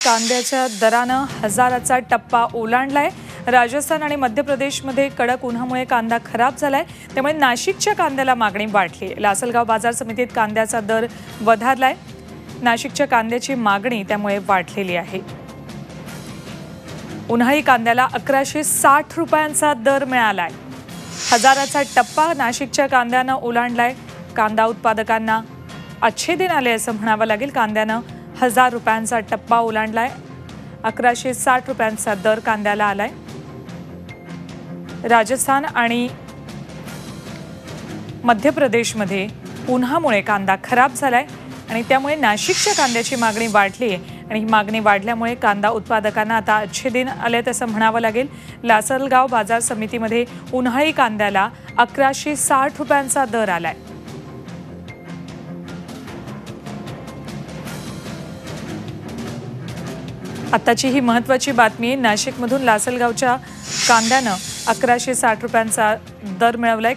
कांद्याच्या दरानं हजाराचा टप्पा ओलांडलाय। राजस्थान आणि मध्य प्रदेशमध्ये कडक उन्हामुळे कांदा खराब झालाय, त्यामुळे नाशिकच्या कांद्याला मागणी वाढली। लासलगाव बाजार समितीत कांद्याचा दर वधारलाय। नाशिकच्या कांद्याची मागणी त्यामुळे वाढलेली आहे। उन्हाळी कांद्याला 1160 रुपयांचा दर मिळालाय। हजाराचा टप्पा नाशिकच्या कांद्यानं ओलांडलाय। कांदा उत्पादकांना अच्छे दिन आले असं म्हणावं लागेल। कांद्यानं 1000 रुपयांचा टप्पा ओलांडलाय। 1160 रुपयांचा दर कांद्याला आलाय। राजस्थान आणि मध्य प्रदेशमध्ये उन्हामुळे कांदा खराब झालाय आणि त्यामुळे नाशिकच्या कांद्याची मागणी वाढली आहे आणि ही मागणी वाढल्यामुळे कांदा उत्पादकांना आता अच्छे दिन आलेत असं म्हणावं लागेल। लासलगाव बाजार समितीमध्ये उन्हाळी कांद्याला 1160 रुपयांचा दर आलाय। आताची ही महत्त्वाची बातमी आहे। नाशिकमधून लासलगावच्या कांद्यानं 1160 रुपयांचा दर मिळवलाय।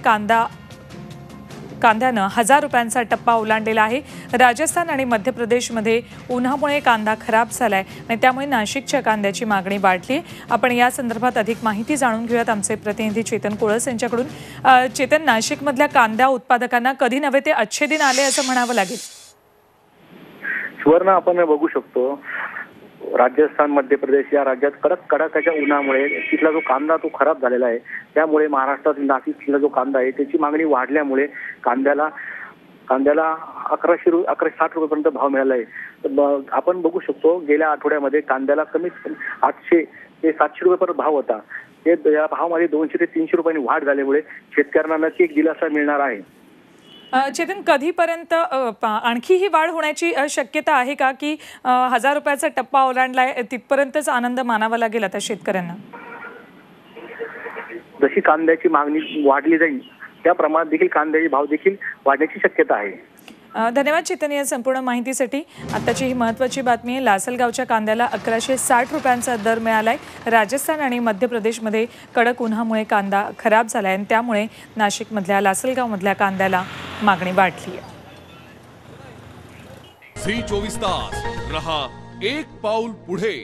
कांद्यानं 1000 रुपयांचा टप्पा ओलांडलेला आहे। राजस्थान आणि मध्य प्रदेशमध्ये उन्हामुळे कांदा खराब झालाय आणि त्यामुळे नाशिकच्या कांद्याची मागणी वाढली। आपण या संदर्भात अधिक माहिती जाणून घेऊयात आमचे प्रतिनिधी चेतन कोळस यांच्याकडून। चेतन, नाशिकमधल्या कांदा उत्पादकांना कधी नव्हे ते अच्छे दिन आले असं म्हणावं लागेल। सुवर्ण आपण बघू शकतो, राजस्थान मध्य प्रदेश या राज्यात कडाक्याच्या उन्हामुळे तिथला जो कांदा तो खराब झालेला आहे। त्यामुळे महाराष्ट्रातील नाशिकला जो कांदा आहे त्याची मागणी वाढल्यामुळे कांद्याला 1160 रुपयांपर्यंत भाव मिळाला आहे। आपण बघू शकतो, गेल्या आठवड्यामध्ये कांद्याला कमीत 800 ते 700 रुपयापर्यंत भाव होता। या भावामध्ये 200 ते 300 रुपयांनी वाढ झाल्यामुळे शेतकऱ्यांना नक्की एक दिलासा मिळणार आहे। चेतन, कधीपर्यंत आणखी ही वाढ होण्याची शक्यता आहे का, की 1000 रुपयाचा टप्पा ओलांडलाय तिथपर्यंतच आनंद मानावा लागेल आता शेतकऱ्यांना? जशी कांद्याची मागणी वाढली जाईल त्या प्रमाणात देखील कांद्याचे भाव देखील वाढण्याची शक्यता आहे। धन्यवाद चेतन या संपूर्ण माहितीसाठी। आताची ही महत्त्वाची बातमी आहे। लासलगावच्या कांद्याला 1160 रुपयांचा दर मिळालाय। राजस्थान आणि मध्य प्रदेशमध्ये कडक उन्हामुळे कांदा खराब झालाय आणि त्यामुळे नाशिकमधल्या लासलगावमधल्या कांद्याला मागणी वाढली आहे। झी 24 तास रहा एक पाऊल पुढे।